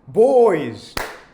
Boys,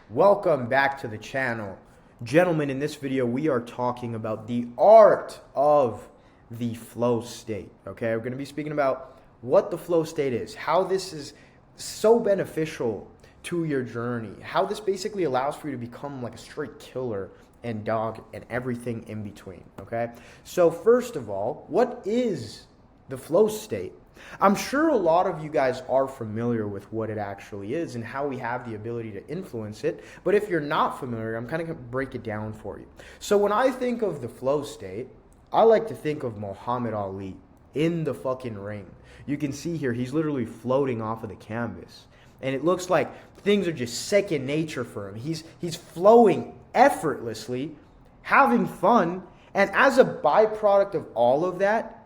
welcome back to the channel. Gentlemen, in this video, we are talking about the art of the flow state. Okay, we're going to be speaking about what the flow state is, how this is so beneficial to your journey, how this basically allows for you to become like a straight killer and dog and everything in between. Okay, so first of all, what is the flow state? I'm sure a lot of you guys are familiar with what it actually is and how we have the ability to influence it. But if you're not familiar, I'm kind of going to break it down for you. So when I think of the flow state, I like to think of Muhammad Ali in the fucking ring. You can see here, he's literally floating off of the canvas. And it looks like things are just second nature for him. He's flowing effortlessly, having fun. And as a byproduct of all of that,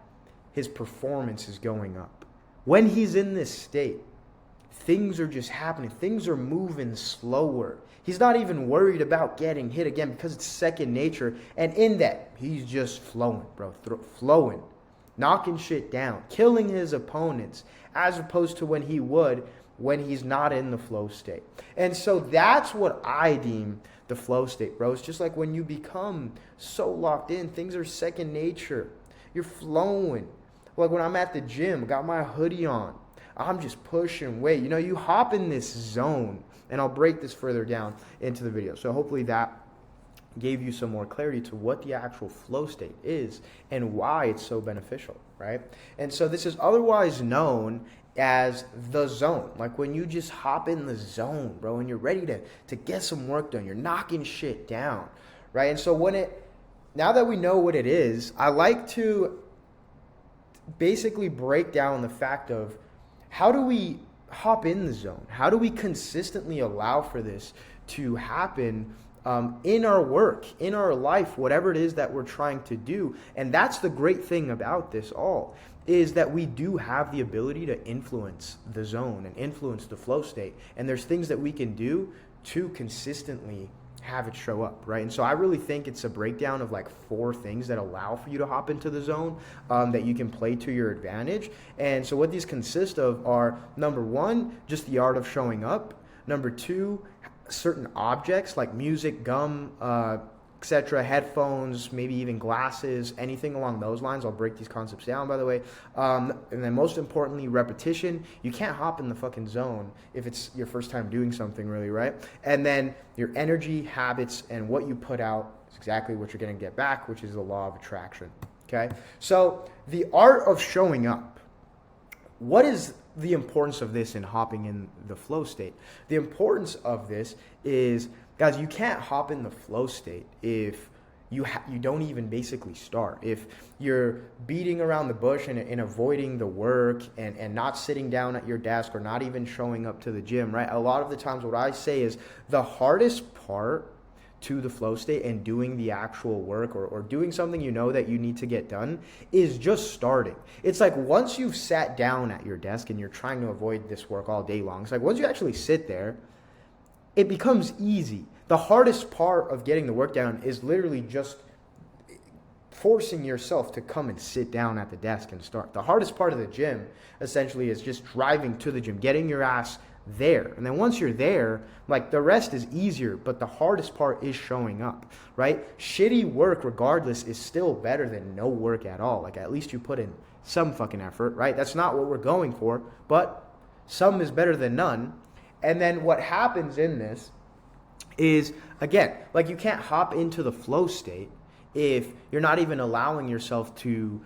his performance is going up. When he's in this state, things are just happening. Things are moving slower. He's not even worried about getting hit again because it's second nature. And in that, he's just flowing, bro. Flowing. Knocking shit down. Killing his opponents. As opposed to when he would when he's not in the flow state. And so that's what I deem the flow state, bro. It's just like when you become so locked in, things are second nature. You're flowing. Like when I'm at the gym, got my hoodie on, I'm just pushing weight. You know, you hop in this zone, and I'll break this further down into the video. So hopefully that gave you some more clarity to what the actual flow state is and why it's so beneficial, right? And so this is otherwise known as the zone. Like when you just hop in the zone, bro, and you're ready to get some work done. You're knocking shit down, right? And so now that we know what it is, I like to basically break down the fact of how do we hop in the zone? How do we consistently allow for this to happen in our work, in our life, whatever it is that we're trying to do? And that's the great thing about this all, is that we do have the ability to influence the zone and influence the flow state. And there's things that we can do to consistently have it show up, right? And so I really think it's a breakdown of like 4 things that allow for you to hop into the zone that you can play to your advantage. And so what these consist of are, number 1, just the art of showing up. Number 2, certain objects like music, gum, etc., headphones, maybe even glasses, anything along those lines. I'll break these concepts down, by the way. And then most importantly, repetition. You can't hop in the fucking zone if it's your first time doing something, really, right? And then your energy, habits, and what you put out is exactly what you're going to get back, which is the law of attraction, okay? So the art of showing up. What is the importance of this in hopping in the flow state? The importance of this is, guys, you can't hop in the flow state if you don't even basically start. If you're beating around the bush and avoiding the work and not sitting down at your desk or not even showing up to the gym, right? A lot of the times what I say is the hardest part to the flow state and doing the actual work or doing something you know that you need to get done is just starting. It's like once you've sat down at your desk and you're trying to avoid this work all day long, it's like once you actually sit there, it becomes easy. The hardest part of getting the work done is literally just forcing yourself to come and sit down at the desk and start. The hardest part of the gym essentially is just driving to the gym, getting your ass there. And then once you're there, like the rest is easier, but the hardest part is showing up, right? Shitty work regardless is still better than no work at all. Like at least you put in some fucking effort, right? That's not what we're going for, but some is better than none. And then what happens in this is, again, like you can't hop into the flow state if you're not even allowing yourself to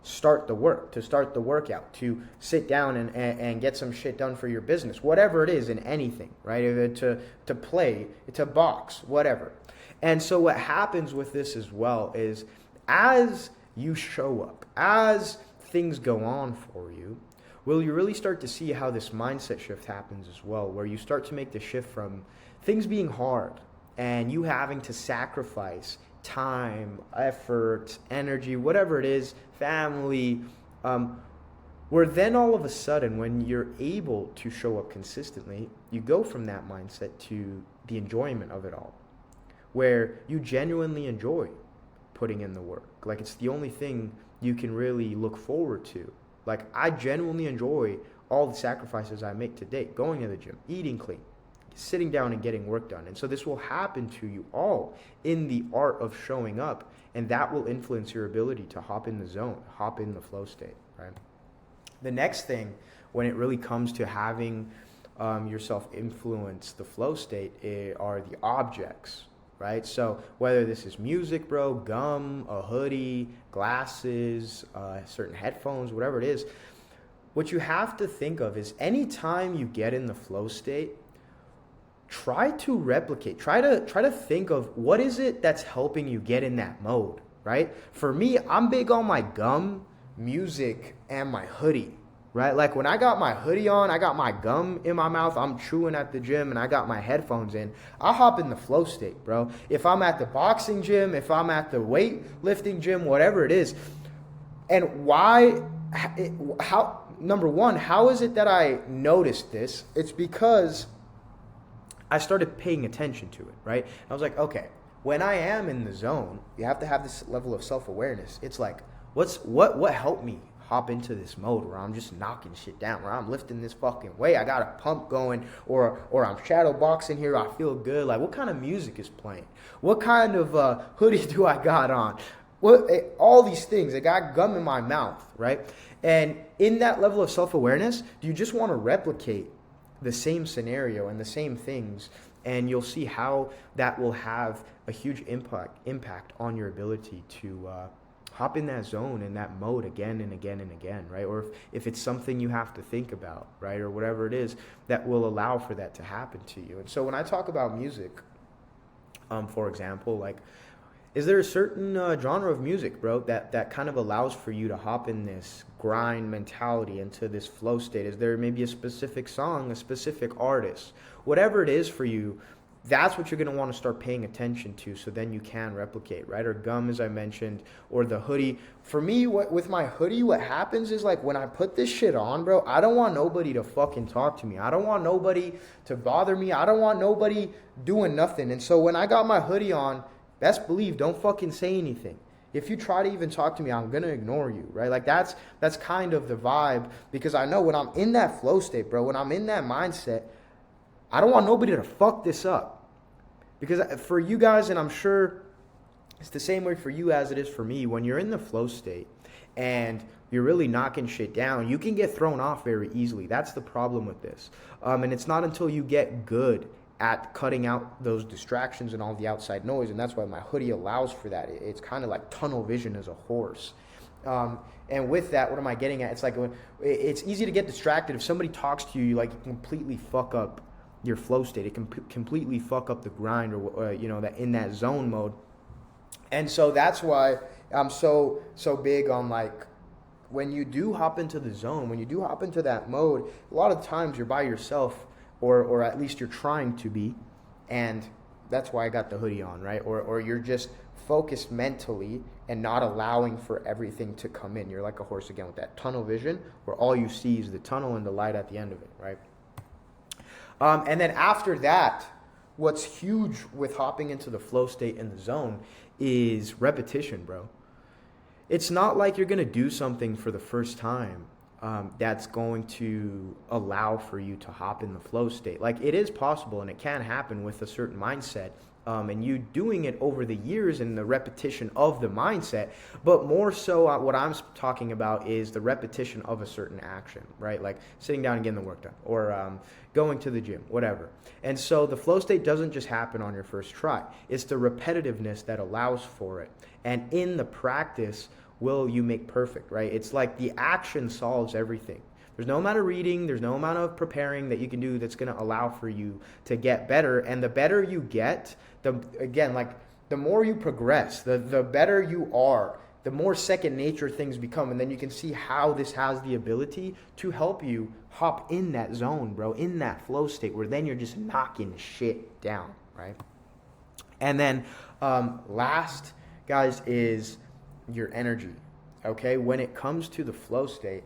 start the work, to start the workout, to sit down and get some shit done for your business, whatever it is in anything, right? To play, to box, whatever. And so what happens with this as well is as you show up, as things go on for you, will you really start to see how this mindset shift happens as well, where you start to make the shift from things being hard and you having to sacrifice time, effort, energy, whatever it is, family, where then all of a sudden when you're able to show up consistently, you go from that mindset to the enjoyment of it all, where you genuinely enjoy putting in the work. Like it's the only thing you can really look forward to. Like I genuinely enjoy all the sacrifices I make to date, going to the gym, eating clean, sitting down and getting work done. And so this will happen to you all in the art of showing up, and that will influence your ability to hop in the zone, hop in the flow state, right? The next thing, when it really comes to having yourself influence the flow state, are the objects, right? So whether this is music, bro, gum, a hoodie, glasses, certain headphones, whatever it is, what you have to think of is anytime you get in the flow state, try to replicate, try to think of what is it that's helping you get in that mode, right? For me, I'm big on my gum, music, and my hoodie, right? Like when I got my hoodie on, I got my gum in my mouth, I'm chewing at the gym, and I got my headphones in, I'll hop in the flow state, bro. If I'm at the boxing gym, if I'm at the weightlifting gym, whatever it is. And number one, how is it that I noticed this? It's because I started paying attention to it, right? I was like, okay, when I am in the zone, you have to have this level of self-awareness. It's like, what helped me hop into this mode where I'm just knocking shit down, where I'm lifting this fucking weight, I got a pump going, or I'm shadow boxing here, I feel good. Like, what kind of music is playing? What kind of hoodie do I got on? All these things. I got gum in my mouth, right? And in that level of self-awareness, do you just want to replicate the same scenario and the same things, and you'll see how that will have a huge impact on your ability to hop in that zone, in that mode again and again and again, right? Or if it's something you have to think about, right? Or whatever it is that will allow for that to happen to you. And so when I talk about music, for example, like, is there a certain genre of music, bro, that kind of allows for you to hop in this grind mentality, into this flow state? Is there maybe a specific song, a specific artist? Whatever it is for you, that's what you're going to want to start paying attention to, so then you can replicate, right? Or gum, as I mentioned, or the hoodie. For me, with my hoodie, what happens is, like, when I put this shit on, bro, I don't want nobody to fucking talk to me. I don't want nobody to bother me. I don't want nobody doing nothing. And so when I got my hoodie on, best believe, don't fucking say anything. If you try to even talk to me, I'm going to ignore you, right? Like, that's kind of the vibe, because I know when I'm in that flow state, bro, when I'm in that mindset, I don't want nobody to fuck this up. Because for you guys, and I'm sure it's the same way for you as it is for me, when you're in the flow state and you're really knocking shit down, you can get thrown off very easily. That's the problem with this. And it's not until you get good at cutting out those distractions and all the outside noise, and that's why my hoodie allows for that. It's kind of like tunnel vision as a horse. And with that, what am I getting at? It's like, it's easy to get distracted. If somebody talks to you, you like completely fuck up your flow state. It can completely fuck up the grind, or that in that zone mode. And so that's why I'm so big on, like, when you do hop into the zone, when you do hop into that mode, a lot of times you're by yourself, or at least you're trying to be, and that's why I got the hoodie on, right? Or you're just focused mentally and not allowing for everything to come in. You're like a horse again with that tunnel vision, where all you see is the tunnel and the light at the end of it, right? And then after that, what's huge with hopping into the flow state in the zone is repetition, bro. It's not like you're going to do something for the first time that's going to allow for you to hop in the flow state. Like, it is possible, and it can happen with a certain mindset, and you doing it over the years and the repetition of the mindset. But more so, what I'm talking about is the repetition of a certain action, right? Like sitting down and getting the work done, or going to the gym, whatever. And so the flow state doesn't just happen on your first try. It's the repetitiveness that allows for it. And in the practice, will you make perfect, right? It's like the action solves everything. There's no amount of reading, there's no amount of preparing that you can do that's going to allow for you to get better. And the better you get, the more you progress, the better you are, the more second nature things become. And then you can see how this has the ability to help you hop in that zone, bro, in that flow state, where then you're just knocking shit down, right? And then last, guys, is your energy, okay? When it comes to the flow state,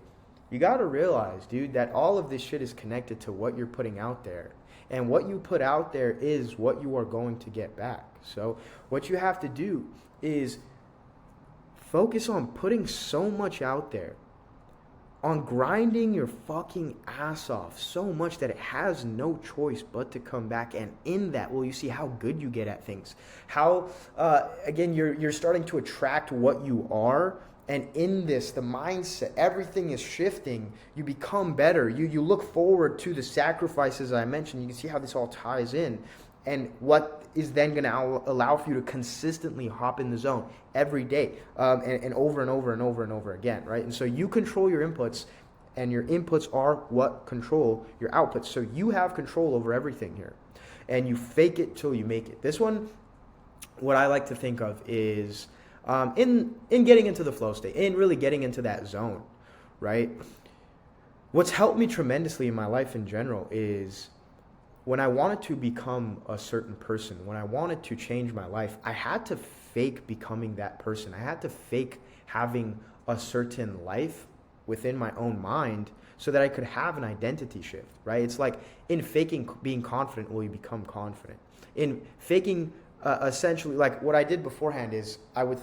you got to realize, dude, that all of this shit is connected to what you're putting out there. And what you put out there is what you are going to get back. So what you have to do is focus on putting so much out there on grinding your fucking ass off so much that it has no choice but to come back. And in that, well, you see how good you get at things. How, again, you're starting to attract what you are. And in this, the mindset, everything is shifting. You become better. You look forward to the sacrifices I mentioned. You can see how this all ties in. And what is then going to allow for you to consistently hop in the zone every day, and over and over and over and over again, right? And so you control your inputs, and your inputs are what control your outputs. So you have control over everything here, and you fake it till you make it. This one, what I like to think of is in getting into the flow state, in really getting into that zone, right? What's helped me tremendously in my life in general is when I wanted to become a certain person, when I wanted to change my life, I had to fake becoming that person. I had to fake having a certain life within my own mind so that I could have an identity shift, right? It's like in faking being confident, will you become confident? In faking, essentially, like what I did beforehand is I would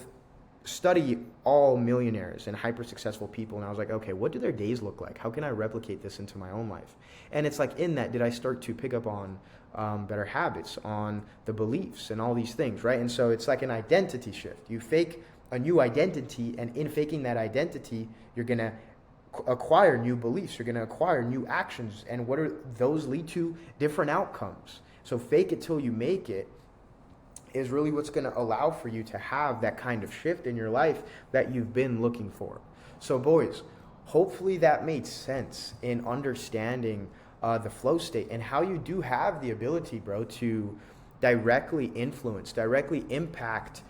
study all millionaires and hyper successful people, and I was like, okay, what do their days look like? How can I replicate this into my own life? And it's like in that, did I start to pick up on better habits, on the beliefs and all these things, right? And so it's like an identity shift. You fake a new identity, and in faking that identity, you're going to acquire new beliefs, you're going to acquire new actions, and what are those lead to? Different outcomes. So fake it till you make it is really what's going to allow for you to have that kind of shift in your life that you've been looking for. So boys, hopefully that made sense in understanding the flow state and how you do have the ability, bro, to directly influence, directly impact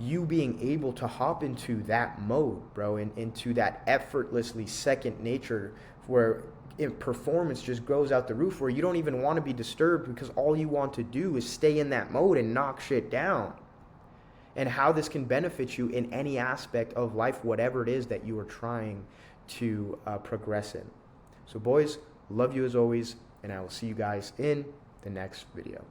you being able to hop into that mode, bro, and into that effortlessly second nature where performance just goes out the roof, where you don't even want to be disturbed because all you want to do is stay in that mode and knock shit down. And how this can benefit you in any aspect of life, whatever it is that you are trying to progress in. So boys, love you as always, and I will see you guys in the next video.